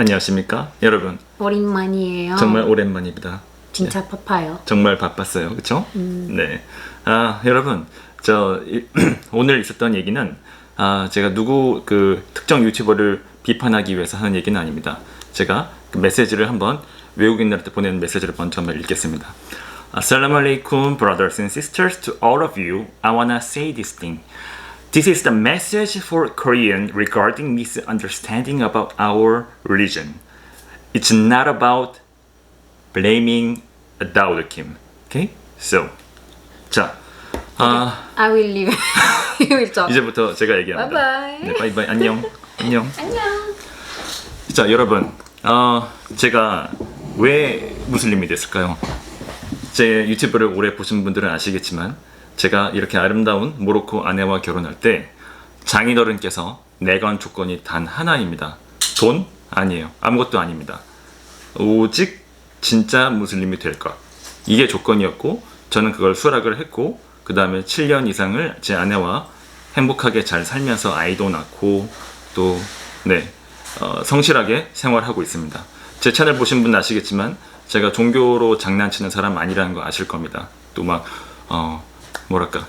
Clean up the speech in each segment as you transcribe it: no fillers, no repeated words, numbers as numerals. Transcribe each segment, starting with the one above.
안녕하십니까 여러분. 오랜만이에요. 정말 오랜만입니다. 진짜 바빠요. 정말 바빴어요, 그렇죠? 네. 여러분, 오늘 있었던 얘기는 제가 누구 특정 유튜버를 비판하기 위해서 하는 얘기는 아닙니다. 제가 그 메시지를 한번 외국인들한테 보내는 메시지를 먼저 한번 읽겠습니다. Assalamu alaikum, brothers and sisters, to all of you. I wanna say this thing. This is the message for Korean regarding misunderstanding about our religion. It's not about blaming Daoud Kim. Okay? So, 자, I will leave. You will talk. 이제부터 제가 얘기합니다. Bye-bye. 네, 바이바이. 안녕. 안녕. 안녕. 자, 여러분, 제가 왜 무슬림이 됐을까요? 제 유튜브를 오래 보신 분들은 아시겠지만 제가 이렇게 아름다운 모로코 아내와 결혼할 때 장인어른께서 내건 조건이 단 하나입니다. 돈? 아니에요. 아무것도 아닙니다. 오직 진짜 무슬림이 될 것. 이게 조건이었고 저는 그걸 수락을 했고 그 다음에 7년 이상을 제 아내와 행복하게 잘 살면서 아이도 낳고 또 성실하게 생활하고 있습니다. 제 채널 보신 분 아시겠지만 제가 종교로 장난치는 사람 아니라는 거 아실 겁니다. 또 막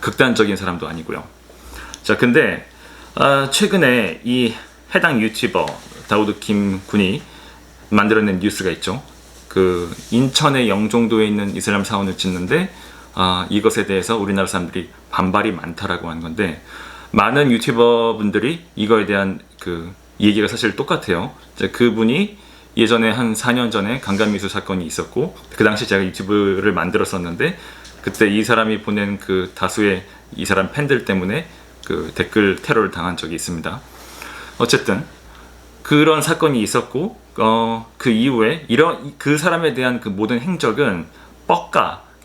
극단적인 사람도 아니고요. 자, 근데 최근에 이 해당 유튜버 다우드 킴 군이 만들어낸 뉴스가 있죠. 그 인천의 영종도에 있는 이슬람 사원을 짓는데 이것에 대해서 우리나라 사람들이 반발이 많다라고 하는 건데 많은 유튜버 분들이 이거에 대한 그 얘기가 사실 똑같아요. 그분이 예전에 한 4년 전에 강간미수 사건이 있었고 그 당시 제가 유튜브를 만들었었는데 그때 이 사람이 보낸 그 다수의 이 사람 팬들 때문에 그 댓글 테러를 당한 적이 있습니다. 어쨌든 그런 사건이 있었고 그 이후에 그 사람에 대한 그 모든 행적은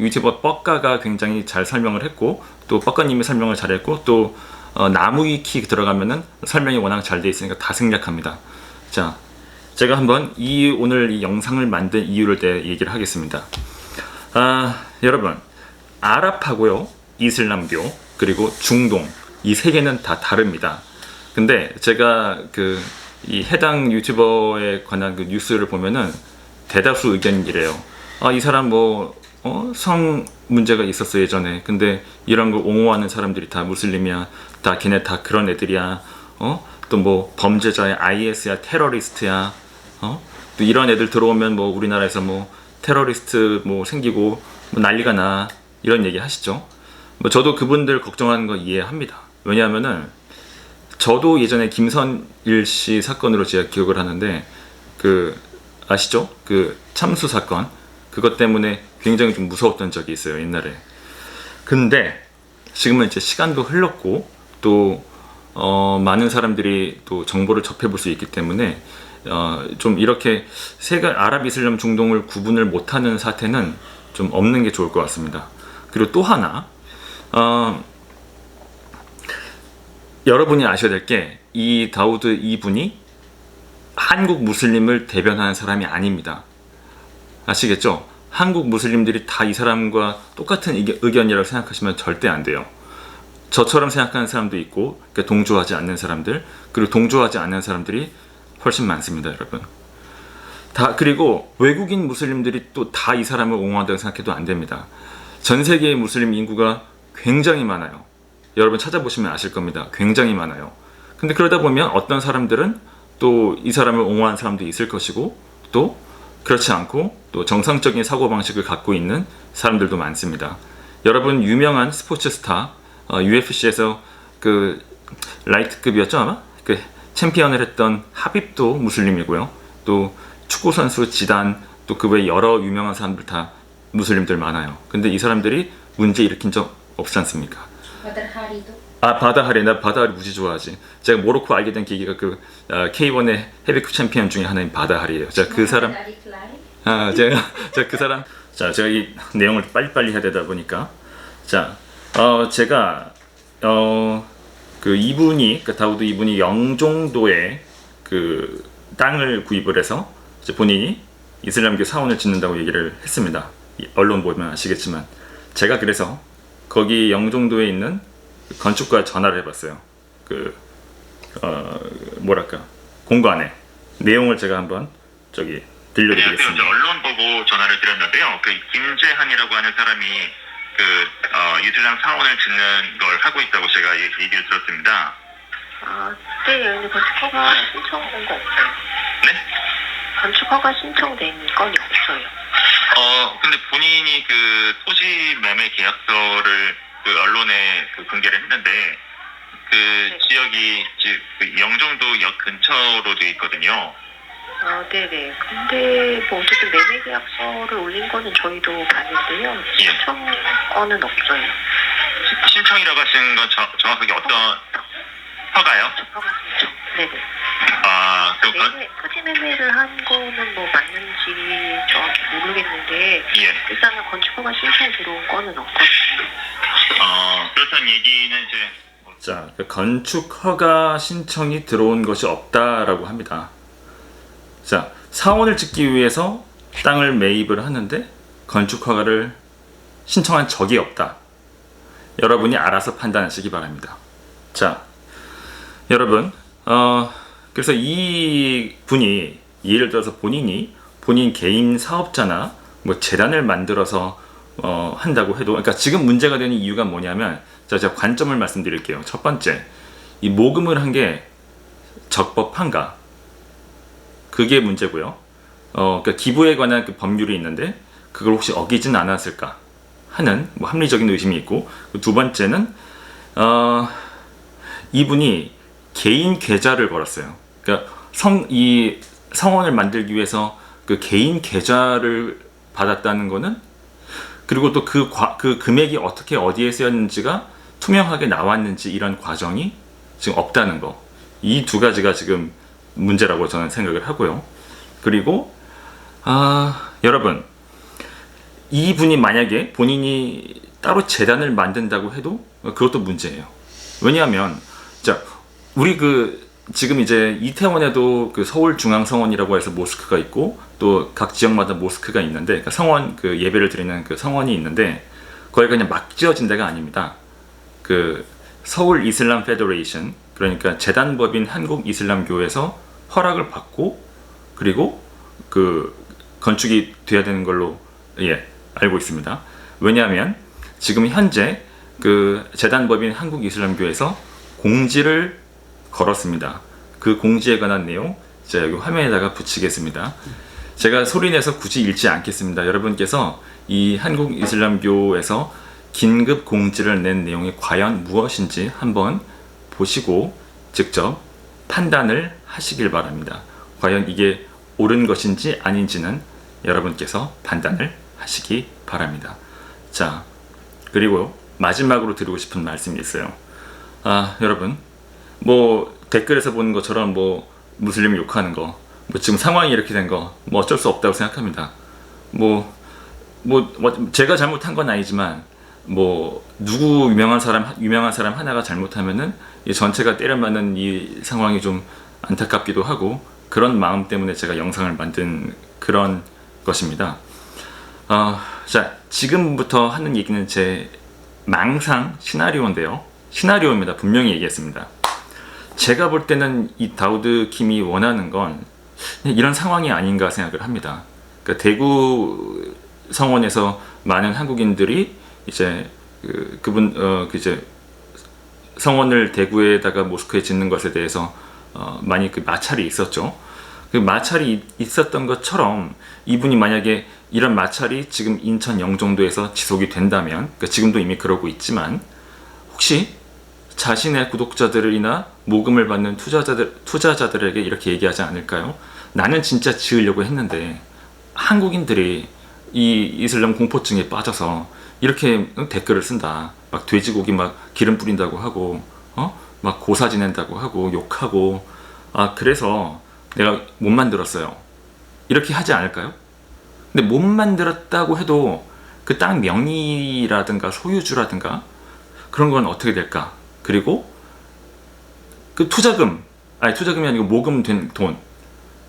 유튜버 뻑가가 굉장히 잘 설명을 했고 또 뻑가님이 설명을 잘했고 또 나무위키 들어가면은 설명이 워낙 잘 돼 있으니까 다 생략합니다. 자, 제가 한번 오늘 이 영상을 만든 이유를 대해 얘기를 하겠습니다. 여러분, 아랍하고요, 이슬람교, 그리고 중동 이 세 개는 다 다릅니다. 근데 제가 이 해당 유튜버에 관한 그 뉴스를 보면은 대다수 의견이 이래요. 이 사람 성 문제가 있었어 예전에. 근데 이런 걸 옹호하는 사람들이 다 무슬림이야. 걔네 다 그런 애들이야. 또 범죄자야, IS야, 테러리스트야. 또 이런 애들 들어오면 우리나라에서 테러리스트 생기고 난리가 나. 이런 얘기 하시죠. 저도 그분들 걱정하는 거 이해합니다. 왜냐하면은 저도 예전에 김선일 씨 사건으로 제가 기억을 하는데 아시죠? 그 참수 사건 그것 때문에 굉장히 좀 무서웠던 적이 있어요 옛날에. 근데 지금은 이제 시간도 흘렀고 또 많은 사람들이 또 정보를 접해볼 수 있기 때문에 좀 이렇게 아랍 이슬람 중동을 구분을 못하는 사태는 좀 없는 게 좋을 것 같습니다. 그리고 또 하나 여러분이 아셔야 될 게 이 다우드 이분이 한국 무슬림을 대변하는 사람이 아닙니다. 아시겠죠? 한국 무슬림들이 다 이 사람과 똑같은 의견이라고 생각하시면 절대 안 돼요. 저처럼 생각하는 사람도 있고 동조하지 않는 사람들 그리고 동조하지 않는 사람들이 훨씬 많습니다, 여러분. 그리고 외국인 무슬림들이 또 다 이 사람을 옹호한다고 생각해도 안 됩니다. 전 세계의 무슬림 인구가 굉장히 많아요. 여러분 찾아보시면 아실 겁니다. 굉장히 많아요. 근데 그러다 보면 어떤 사람들은 또 이 사람을 옹호하는 사람도 있을 것이고 또 그렇지 않고 또 정상적인 사고방식을 갖고 있는 사람들도 많습니다. 여러분 유명한 스포츠 스타 UFC에서 그 라이트급이었죠 아마? 그 챔피언을 했던 하빕도 무슬림이고요. 또 축구선수 지단 또 그 외에 여러 유명한 사람들 다 무슬림들 많아요. 근데 이 사람들이 문제 일으킨 적 없지 않습니까? 바다하리도? 바다하리. 나 바다하리 무지 좋아하지. 제가 모로코 알게 된 계기가 K1의 헤비급 챔피언 중에 하나인 바다하리예요. 제가 그 사람 제가 그 사람 제가 이 내용을 빨리빨리 해야 되다 보니까 제가 이분이 다우드 이분이 영종도에 땅을 구입을 해서 본인이 이슬람교 사원을 짓는다고 얘기를 했습니다. 언론 보면 아시겠지만 제가 그래서 거기 영종도에 있는 건축가에 전화를 해봤어요. 공관에 내용을 제가 한번 들려드리겠습니다. 언론 보고 전화를 드렸는데요. 그 김재한이라고 하는 사람이 이슬람 사원을 짓는 걸 하고 있다고 제가 얘기를 들었습니다. 네, 근데 건축허가 신청된 거 없어요. 네? 건축허가 신청된 건이 없어요. 근데 본인이 그 토지 매매 계약서를 그 언론에 공개를 했는데 그 네. 지역이 그 영종도역 근처로 돼 있거든요. 네네. 근데 뭐 어쨌든 매매 계약서를 올린 거는 저희도 봤는데요. 신청권은 없어요. 신청이라고 하신 건 정확하게 어떤 허가요? 허가 신청. 네네. 토지 매매를 한 거는 뭐 맞는지 정확히 모르겠는데 예. 일단은 건축허가 신청 들어온 거는 없거든요. 그렇다는 얘기는 이제 자, 그 건축 허가 신청이 들어온 것이 없다라고 합니다. 자, 사원을 짓기 위해서 땅을 매입을 하는데 건축 허가를 신청한 적이 없다. 여러분이 알아서 판단하시기 바랍니다. 자, 여러분, 그래서 이 분이 예를 들어서 본인 개인 사업자나 뭐 재단을 만들어서 한다고 해도, 그러니까 지금 문제가 되는 이유가 뭐냐면, 제가 관점을 말씀드릴게요. 첫 번째, 이 모금을 한 게 적법한가? 그게 문제고요. 그러니까 기부에 관한 그 법률이 있는데 그걸 혹시 어기진 않았을까 하는 뭐 합리적인 의심이 있고, 두 번째는 이분이 개인 계좌를 걸었어요. 그러니까 이 성원을 만들기 위해서 그 개인 계좌를 받았다는 거는, 그리고 또 그 금액이 어떻게 어디에 쓰였는지가 투명하게 나왔는지 이런 과정이 지금 없다는 거. 이 두 가지가 지금 문제라고 저는 생각을 하고요. 그리고 여러분, 이분이 만약에 본인이 따로 재단을 만든다고 해도 그것도 문제예요. 왜냐하면 자, 우리 지금 이제 이태원에도 그 서울중앙성원이라고 해서 모스크가 있고 또 각 지역마다 모스크가 있는데, 그러니까 성원 그 예배를 드리는 그 성원이 있는데 거기가 그냥 막 지어진 데가 아닙니다. 그 서울 이슬람 페더레이션, 그러니까 재단법인 한국 이슬람교에서 허락을 받고 그리고 그 건축이 돼야 되는 걸로 알고 있습니다. 왜냐하면 지금 현재 그 재단법인 한국 이슬람교에서 공지를 걸었습니다. 그 공지에 관한 내용 제가 여기 화면에다가 붙이겠습니다. 제가 소리내서 굳이 읽지 않겠습니다. 여러분께서 이 한국 이슬람교에서 긴급 공지를 낸 내용이 과연 무엇인지 한번 보시고 직접 판단을 하시길 바랍니다. 과연 이게 옳은 것인지 아닌지는 여러분께서 판단을 하시기 바랍니다. 자, 그리고 마지막으로 드리고 싶은 말씀이 있어요. 여러분, 뭐 댓글에서 보는 것처럼 뭐 무슬림 욕하는 거, 뭐 지금 상황이 이렇게 된 거, 뭐 어쩔 수 없다고 생각합니다. 뭐 제가 잘못한 건 아니지만 뭐 누구 유명한 사람 하나가 잘못하면은 이 전체가 때려맞는 이 상황이 좀 안타깝기도 하고, 그런 마음 때문에 제가 영상을 만든 그런 것입니다. 자, 지금부터 하는 얘기는 제 망상 시나리오인데요. 시나리오입니다. 분명히 얘기했습니다. 제가 볼 때는 이 다우드 킴이 원하는 건 이런 상황이 아닌가 생각을 합니다. 그러니까 대구 성원에서 많은 한국인들이 이제 이제 성원을 대구에다가 모스크에 짓는 것에 대해서 많이 그 마찰이 있었죠. 그 마찰이 있었던 것처럼 이분이 만약에 이런 마찰이 지금 인천 영종도에서 지속이 된다면, 그러니까 지금도 이미 그러고 있지만, 혹시 자신의 구독자들이나 모금을 받는 투자자들에게 이렇게 얘기하지 않을까요? 나는 진짜 지으려고 했는데 한국인들이 이 이슬람 공포증에 빠져서 이렇게 댓글을 쓴다. 막 돼지고기 막 기름 뿌린다고 하고, 막 고사 지낸다고 하고 욕하고, 그래서 내가 못 만들었어요. 이렇게 하지 않을까요? 근데 못 만들었다고 해도 그 땅 명의라든가 소유주라든가 그런 건 어떻게 될까? 그리고 그 투자금이 아니고 모금된 돈,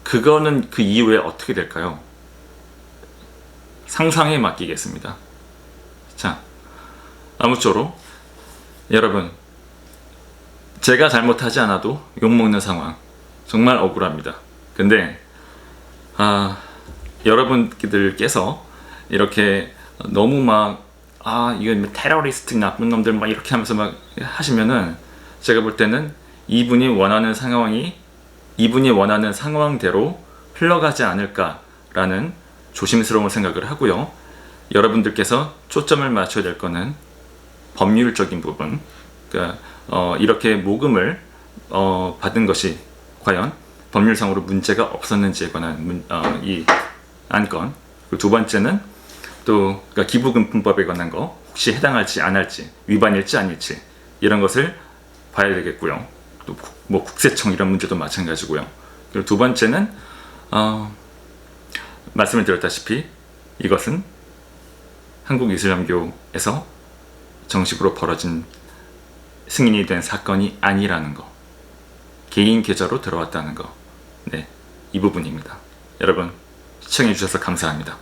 그거는 그 이후에 어떻게 될까요? 상상에 맡기겠습니다. 자, 아무쪼록 여러분, 제가 잘못하지 않아도 욕먹는 상황 정말 억울합니다. 근데 여러분들께서 이렇게 너무 막 이건 테러리스트 나쁜 놈들 막 이렇게 하면서 막 하시면은 제가 볼 때는 이분이 원하는 상황대로 흘러가지 않을까라는 조심스러운 생각을 하고요. 여러분들께서 초점을 맞춰야 될 거는 법률적인 부분, 그러니까 이렇게 모금을 받은 것이 과연 법률상으로 문제가 없었는지에 관한 이 안건. 그리고 두 번째는 또 그러니까 기부금품법에 관한 거 혹시 해당할지 안 할지, 위반일지 아닐지 이런 것을 봐야 되겠고요. 또 뭐 국세청 이런 문제도 마찬가지고요. 그리고 두 번째는 말씀을 드렸다시피 이것은 한국 이슬람교에서 정식으로 벌어진 승인이 된 사건이 아니라는 거, 개인 계좌로 들어왔다는 거, 네, 이 부분입니다. 여러분 시청해 주셔서 감사합니다.